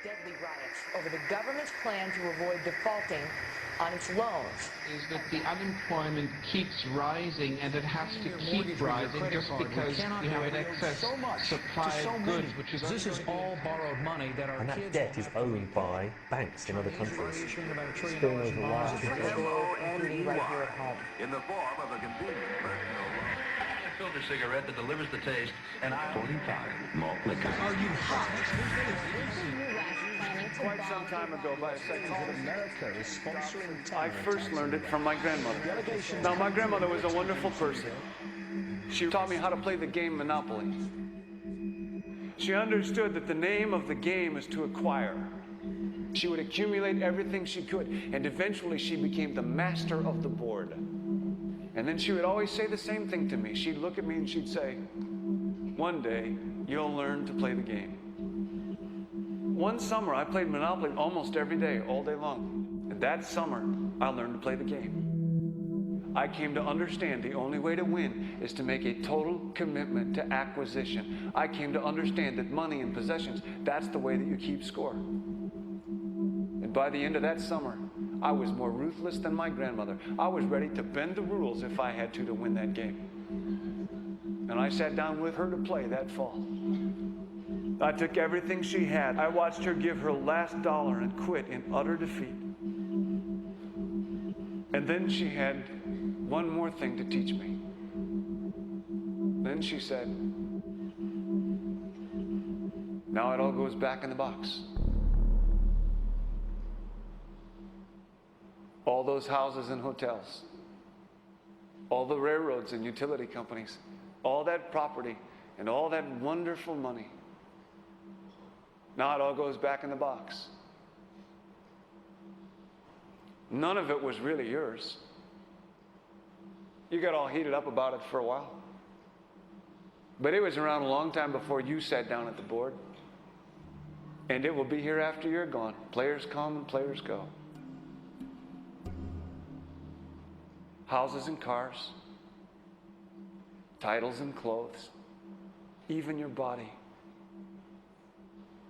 deadly riots over the government's plan to avoid defaulting on its loans. Is that the unemployment keeps rising, and it has to keep rising just because you have an excess supply of goods, which is this is all borrowed money that our and that kids debt is owned by banks in other countries. Including right here at home. In the form of a convenient personal loan. A filter cigarette that delivers the taste, and 45 malt liquor. Are you hot? Quite some time ago, by a second hit America is sponsoring I first learned it from my grandmother. Now, my grandmother was a wonderful person. She taught me how to play the game Monopoly. She understood that the name of the game is to acquire. She would accumulate everything she could, and eventually she became the master of the board. And then she would always say the same thing to me. She'd look at me and she'd say, "One day, you'll learn to play the game." One summer, I played Monopoly almost every day, all day long. And that summer, I learned to play the game. I came to understand the only way to win is to make a total commitment to acquisition. I came to understand that money and possessions, that's the way that you keep score. And by the end of that summer, I was more ruthless than my grandmother. I was ready to bend the rules if I had to win that game. And I sat down with her to play that fall. I took everything she had. I watched her give her last dollar and quit in utter defeat. And then she had one more thing to teach me. Then she said, "Now it all goes back in the box." All those houses and hotels, all the railroads and utility companies, all that property and all that wonderful money. Now it all goes back in the box. None of it was really yours. You got all heated up about it for a while. But it was around a long time before you sat down at the board. And it will be here after you're gone. Players come and players go. Houses and cars, titles and clothes, even your body.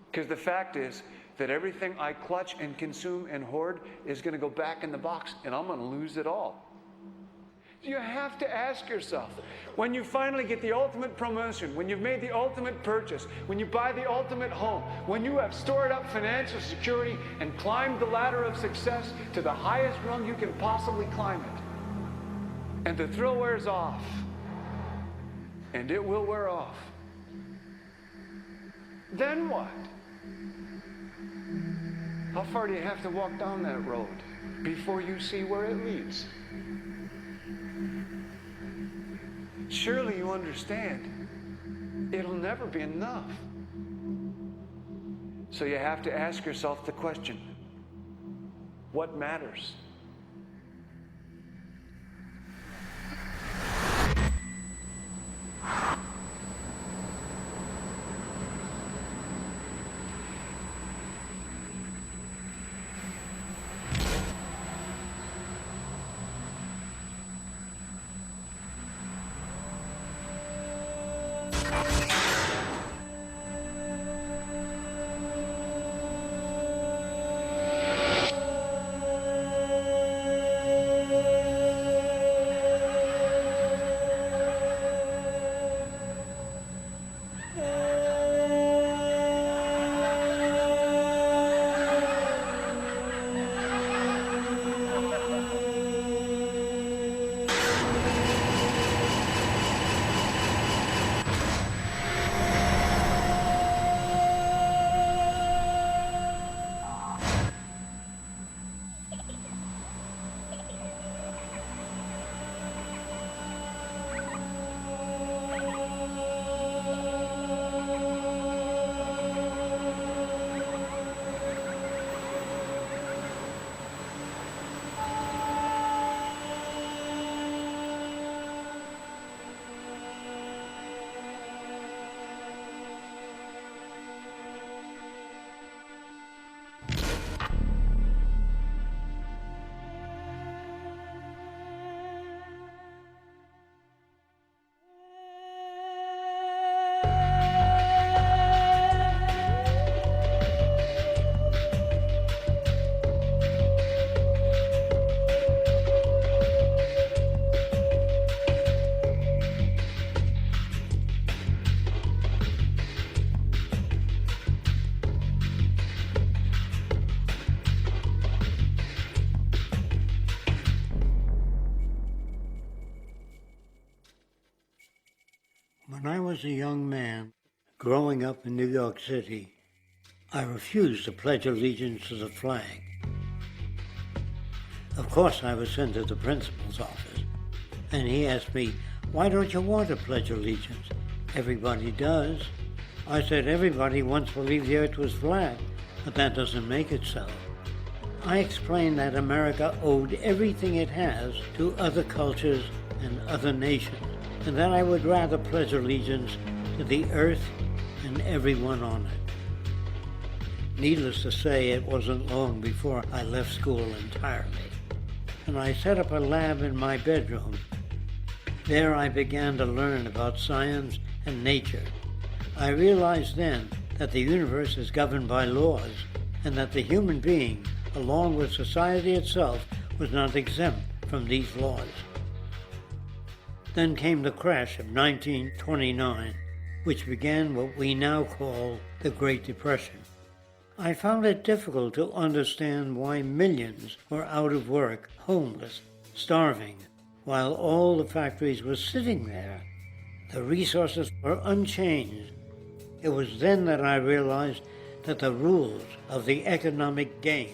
Because the fact is that everything I clutch and consume and hoard is going to go back in the box, and I'm going to lose it all. You have to ask yourself, when you finally get the ultimate promotion, when you've made the ultimate purchase, when you buy the ultimate home, when you have stored up financial security and climbed the ladder of success to the highest rung you can possibly climb it, and the thrill wears off, and it will wear off, then what? How far do you have to walk down that road before you see where it leads? Surely you understand, it'll never be enough. So you have to ask yourself the question, what matters? was a young man growing up in New York City, I refused to pledge allegiance to the flag. Of course, I was sent to the principal's office, and he asked me, "Why don't you want to pledge allegiance? Everybody does." I said, "Everybody once believed the earth was flat, but that doesn't make it so." I explained that America owed everything it has to other cultures and other nations, and that I would rather pledge allegiance to the earth and everyone on it. Needless to say, it wasn't long before I left school entirely, and I set up a lab in my bedroom. There I began to learn about science and nature. I realized then that the universe is governed by laws, and that the human being, along with society itself, was not exempt from these laws. Then came the crash of 1929, which began what we now call the Great Depression. I found it difficult to understand why millions were out of work, homeless, starving, while all the factories were sitting there. The resources were unchanged. It was then that I realized that the rules of the economic game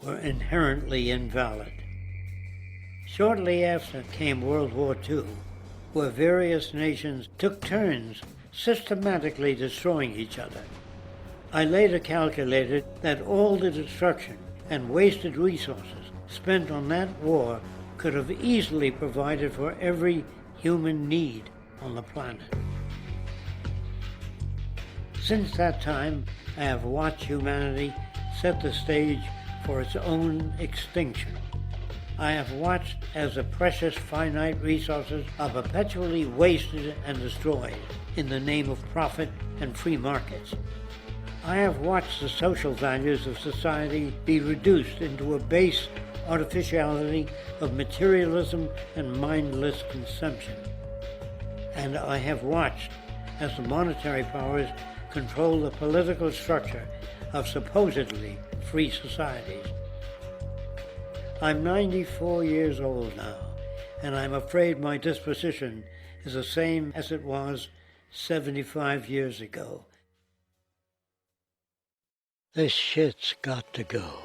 were inherently invalid. Shortly after came World War II, where various nations took turns systematically destroying each other. I later calculated that all the destruction and wasted resources spent on that war could have easily provided for every human need on the planet. Since that time, I have watched humanity set the stage for its own extinction. I have watched as the precious finite resources are perpetually wasted and destroyed in the name of profit and free markets. I have watched the social values of society be reduced into a base artificiality of materialism and mindless consumption. And I have watched as the monetary powers control the political structure of supposedly free societies. I'm 94 years old now, and I'm afraid my disposition is the same as it was 75 years ago. This shit's got to go.